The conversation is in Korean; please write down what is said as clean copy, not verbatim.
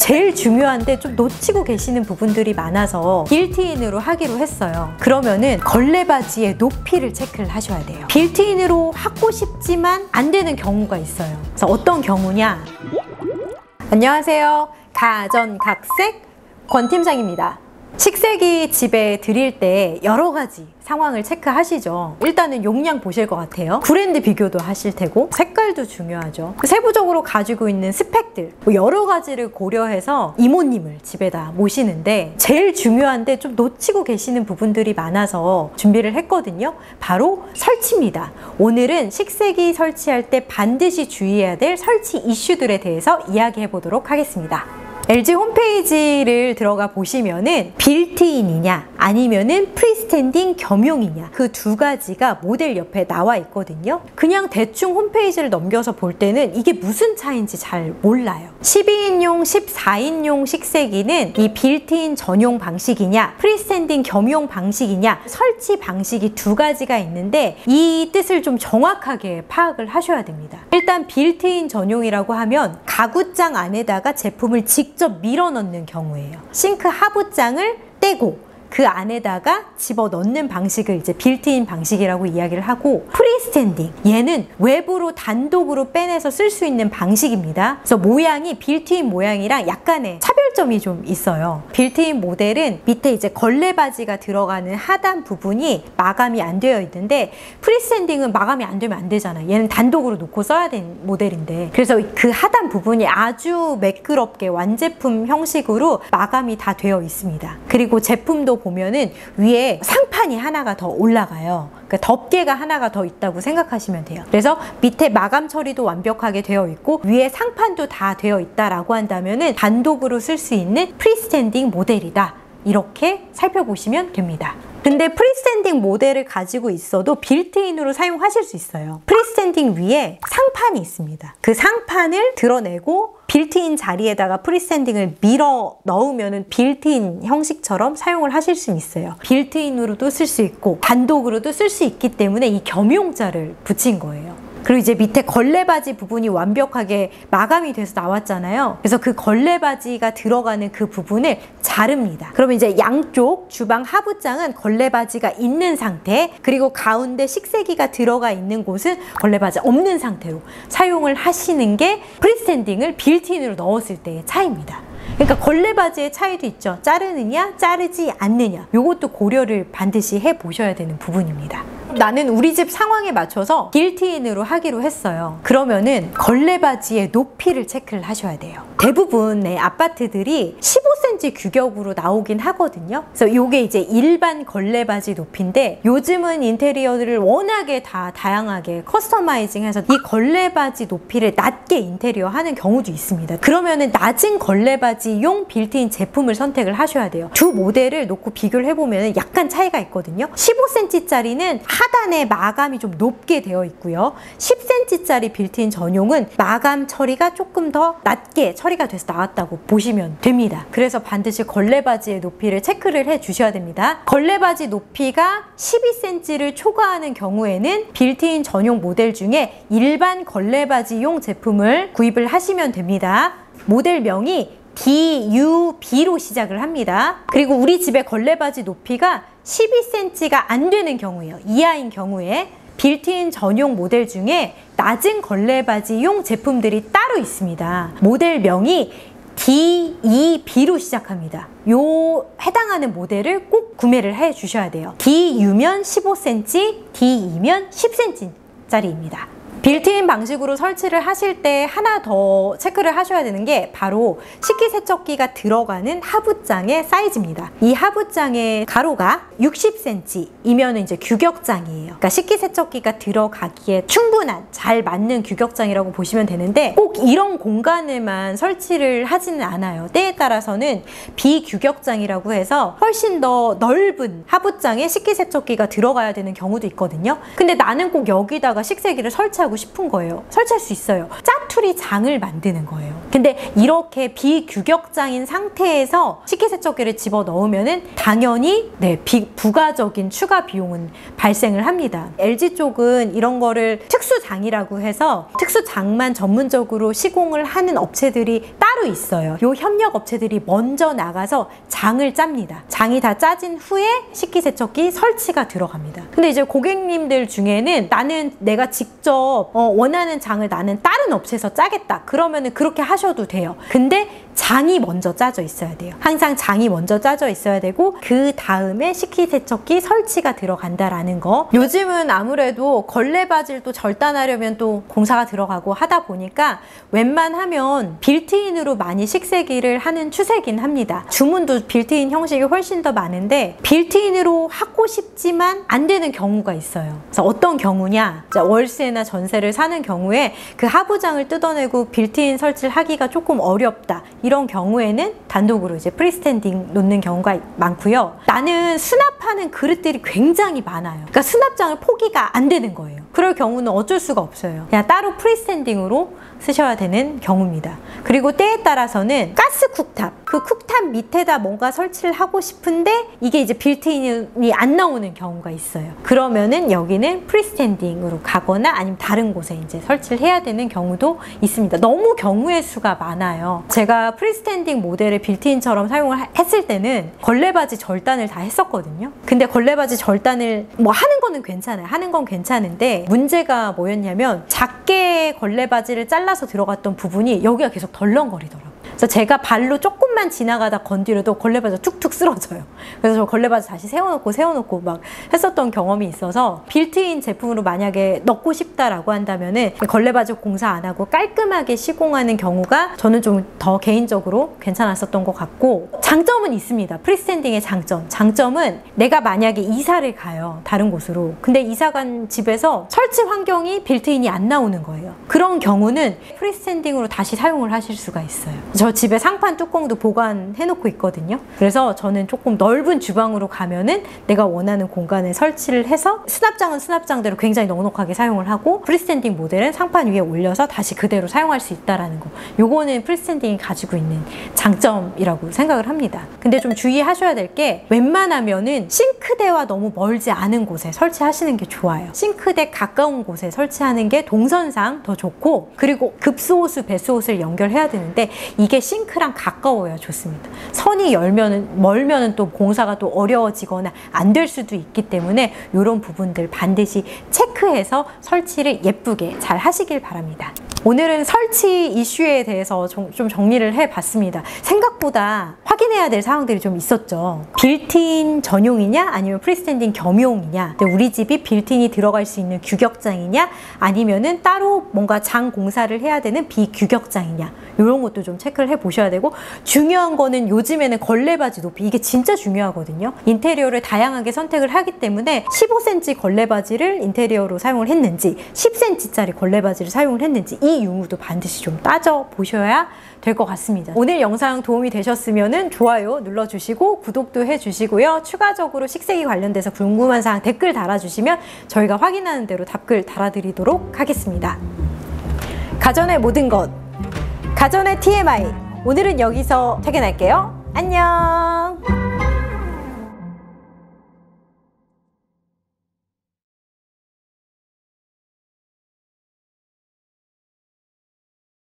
제일 중요한데 좀 놓치고 계시는 부분들이 많아서 빌트인으로 하기로 했어요. 그러면은 걸레바지의 높이를 체크를 하셔야 돼요. 빌트인으로 하고 싶지만 안 되는 경우가 있어요. 그래서 어떤 경우냐? 안녕하세요. 가전각색 권팀장입니다. 식세기 집에 드릴 때 여러 가지 상황을 체크하시죠. 일단은 용량 보실 것 같아요. 브랜드 비교도 하실 테고 색깔도 중요하죠. 세부적으로 가지고 있는 스펙들 여러 가지를 고려해서 이모님을 집에다 모시는데 제일 중요한데 좀 놓치고 계시는 부분들이 많아서 준비를 했거든요. 바로 설치입니다. 오늘은 식세기 설치할 때 반드시 주의해야 될 설치 이슈들에 대해서 이야기해 보도록 하겠습니다. LG 홈페이지를 들어가 보시면은 빌트인이냐 아니면은 프리스탠딩 겸용이냐 그 두 가지가 모델 옆에 나와 있거든요. 그냥 대충 홈페이지를 넘겨서 볼 때는 이게 무슨 차이인지 잘 몰라요. 12인용, 14인용 식세기는 이 빌트인 전용 방식이냐 프리스탠딩 겸용 방식이냐 설치 방식이 두 가지가 있는데 이 뜻을 좀 정확하게 파악을 하셔야 됩니다. 일단 빌트인 전용이라고 하면 가구장 안에다가 제품을 직접 밀어 넣는 경우예요. 싱크 하부장을 떼고 그 안에다가 집어 넣는 방식을 이제 빌트인 방식이라고 이야기를 하고, 프리스탠딩 얘는 외부로 단독으로 빼내서 쓸 수 있는 방식입니다. 그래서 모양이 빌트인 모양이랑 약간의 차별점이 좀 있어요. 빌트인 모델은 밑에 이제 걸레바지가 들어가는 하단 부분이 마감이 안 되어 있는데 프리스탠딩은 마감이 안 되면 안 되잖아요. 얘는 단독으로 놓고 써야 되는 모델인데, 그래서 그 하단 부분이 아주 매끄럽게 완제품 형식으로 마감이 다 되어 있습니다. 그리고 제품도 보면은 위에 상판이 하나가 더 올라가요. 그러니까 덮개가 하나가 더 있다고 생각하시면 돼요. 그래서 밑에 마감 처리도 완벽하게 되어 있고 위에 상판도 다 되어 있다라고 한다면은 단독으로 쓸 수 있는 프리스탠딩 모델이다, 이렇게 살펴보시면 됩니다. 근데 프리스탠딩 모델을 가지고 있어도 빌트인으로 사용하실 수 있어요. 프리스탠딩 위에 상판이 있습니다. 그 상판을 드러내고 빌트인 자리에다가 프리스탠딩을 밀어 넣으면 빌트인 형식처럼 사용을 하실 수 있어요. 빌트인으로도 쓸 수 있고 단독으로도 쓸 수 있기 때문에 이 겸용자를 붙인 거예요. 그리고 이제 밑에 걸레바지 부분이 완벽하게 마감이 돼서 나왔잖아요. 그래서 그 걸레바지가 들어가는 그 부분을 자릅니다. 그러면 이제 양쪽 주방 하부장은 걸레바지가 있는 상태, 그리고 가운데 식세기가 들어가 있는 곳은 걸레바지 없는 상태로 사용을 하시는 게 프리스탠딩을 빌트인으로 넣었을 때의 차이입니다. 그러니까 걸레바지의 차이도 있죠. 자르느냐 자르지 않느냐, 이것도 고려를 반드시 해보셔야 되는 부분입니다. 나는 우리 집 상황에 맞춰서 빌트인으로 하기로 했어요. 그러면은 걸레바지의 높이를 체크를 하셔야 돼요. 대부분의 아파트들이 15cm 규격으로 나오긴 하거든요. 그래서 이게 이제 일반 걸레바지 높이인데, 요즘은 인테리어들을 워낙에 다 다양하게 커스터마이징해서 이 걸레바지 높이를 낮게 인테리어 하는 경우도 있습니다. 그러면은 낮은 걸레바지용 빌트인 제품을 선택을 하셔야 돼요. 두 모델을 놓고 비교를 해보면 약간 차이가 있거든요. 15cm짜리는 하단에 마감이 좀 높게 되어 있고요. 10cm짜리 빌트인 전용은 마감 처리가 조금 더 낮게 처리가 돼서 나왔다고 보시면 됩니다. 그래서 반드시 걸레바지의 높이를 체크를 해 주셔야 됩니다. 걸레바지 높이가 12cm를 초과하는 경우에는 빌트인 전용 모델 중에 일반 걸레바지용 제품을 구입을 하시면 됩니다. 모델명이 DUB로 시작을 합니다. 그리고 우리 집의 걸레바지 높이가 12cm가 안 되는 경우예요. 이하인 경우에 빌트인 전용 모델 중에 낮은 걸레바지용 제품들이 따로 있습니다. 모델명이 DEB로 시작합니다. 요 해당하는 모델을 꼭 구매를 해 주셔야 돼요. DU면 15cm, DE면 10cm짜리입니다. 빌트인 방식으로 설치를 하실 때 하나 더 체크를 하셔야 되는 게 바로 식기세척기가 들어가는 하부장의 사이즈입니다. 이 하부장의 가로가 60cm이면 이제 규격장이에요. 그러니까 식기세척기가 들어가기에 충분한, 잘 맞는 규격장이라고 보시면 되는데, 꼭 이런 공간에만 설치를 하지는 않아요. 때에 따라서는 비규격장이라고 해서 훨씬 더 넓은 하부장에 식기세척기가 들어가야 되는 경우도 있거든요. 근데 나는 꼭 여기다가 식세기를 설치하고 설치하고 싶은 거예요. 설치할 수 있어요. 짜투리 장을 만드는 거예요. 근데 이렇게 비규격장인 상태에서 식기세척기를 집어넣으면은 당연히 부가적인 추가 비용은 발생을 합니다. LG 쪽은 이런 거를 특수장이라고 해서 특수장만 전문적으로 시공을 하는 업체들이 따로 있어요. 요 협력 업체들이 먼저 나가서 장을 짭니다. 장이 다 짜진 후에 식기세척기 설치가 들어갑니다. 근데 이제 고객님들 중에는 나는 내가 직접 원하는 장을 나는 다른 업체에서 짜겠다. 그러면은 그렇게 하셔도 돼요. 근데 장이 먼저 짜져 있어야 돼요. 항상 장이 먼저 짜져 있어야 되고 그 다음에 식기세척기 설치가 들어간다라는 거. 요즘은 아무래도 걸레바질도 절단하려면 또 공사가 들어가고 하다 보니까 웬만하면 빌트인으로 많이 식세기를 하는 추세긴 합니다. 주문도 빌트인 형식이 훨씬 더 많은데 빌트인으로 하고 싶지만 안 되는 경우가 있어요. 그래서 어떤 경우냐, 월세나 전세를 사는 경우에 그 하부장을 뜯어내고 빌트인 설치를 하기가 조금 어렵다. 이런 경우에는 단독으로 이제 프리스탠딩 놓는 경우가 많고요. 나는 수납하는 그릇들이 굉장히 많아요. 그러니까 수납장을 포기가 안 되는 거예요. 그럴 경우는 어쩔 수가 없어요. 그냥 따로 프리스탠딩으로 쓰셔야 되는 경우입니다. 그리고 때에 따라서는 가스 쿡탑, 그 쿡탑 밑에다 뭔가 설치를 하고 싶은데 이게 이제 빌트인이 안 나오는 경우가 있어요. 그러면은 여기는 프리스탠딩으로 가거나 아니면 다른 곳에 이제 설치를 해야 되는 경우도 있습니다. 너무 경우의 수가 많아요. 제가 프리스탠딩 모델을 빌트인처럼 사용을 했을 때는 걸레바지 절단을 다 했었거든요. 근데 걸레바지 절단을 뭐 하는 거는 괜찮아요. 하는 건 괜찮은데 문제가 뭐였냐면 작게 걸레바지를 잘라서 들어갔던 부분이 여기가 계속 덜렁거리더라고요. 그래서 제가 발로 조금만 지나가다 건드려도 걸레바지가 툭툭 쓰러져요. 그래서 저 걸레바지 다시 세워놓고 막 했었던 경험이 있어서 빌트인 제품으로 만약에 넣고 싶다라고 한다면은 걸레바지 공사 안 하고 깔끔하게 시공하는 경우가 저는 좀 더 개인적으로 괜찮았었던 것 같고, 장점은 있습니다. 프리스탠딩의 장점은 내가 만약에 이사를 가요. 다른 곳으로. 근데 이사 간 집에서 설치 환경이 빌트인이 안 나오는 거예요. 그런 경우는 프리스탠딩으로 다시 사용을 하실 수가 있어요. 저 집에 상판 뚜껑도 보관해 놓고 있거든요. 그래서 저는 조금 넓은 주방으로 가면은 내가 원하는 공간에 설치를 해서 수납장은 수납장대로 굉장히 넉넉하게 사용을 하고 프리스탠딩 모델은 상판 위에 올려서 다시 그대로 사용할 수 있다라는 거. 요거는 프리스탠딩이 가지고 있는 장점이라고 생각을 합니다. 근데 좀 주의하셔야 될 게 웬만하면은 싱크대와 너무 멀지 않은 곳에 설치하시는 게 좋아요. 싱크대 가까운 곳에 설치하는 게 동선상 더 좋고, 그리고 급소호수, 배수호수를 연결해야 되는데 이게 싱크랑 가까워야 좋습니다. 선이 멀면은 또 공사가 또 어려워지거나 안 될 수도 있기 때문에 이런 부분들 반드시 체크해서 설치를 예쁘게 잘 하시길 바랍니다. 오늘은 설치 이슈에 대해서 좀 정리를 해봤습니다. 생각보다 확인해야 될 사항들이 좀 있었죠. 빌트인 전용이냐 아니면 프리스탠딩 겸용이냐, 우리 집이 빌트인이 들어갈 수 있는 규격장이냐 아니면은 따로 뭔가 장 공사를 해야 되는 비규격장이냐, 이런 것도 좀 체크를 해보셔야 되고, 중요한 거는 요즘에는 걸레바지 높이, 이게 진짜 중요하거든요. 인테리어를 다양하게 선택을 하기 때문에 15cm 걸레바지를 인테리어로 사용을 했는지 10cm짜리 걸레바지를 사용을 했는지 이 유무도 반드시 좀 따져보셔야 될 것 같습니다. 오늘 영상 도움이 되셨으면 좋아요 눌러주시고 구독도 해주시고요. 추가적으로 식세기 관련돼서 궁금한 사항 댓글 달아주시면 저희가 확인하는 대로 답글 달아드리도록 하겠습니다. 가전의 모든 것, 가전의 TMI, 오늘은 여기서 퇴근할게요. 안녕.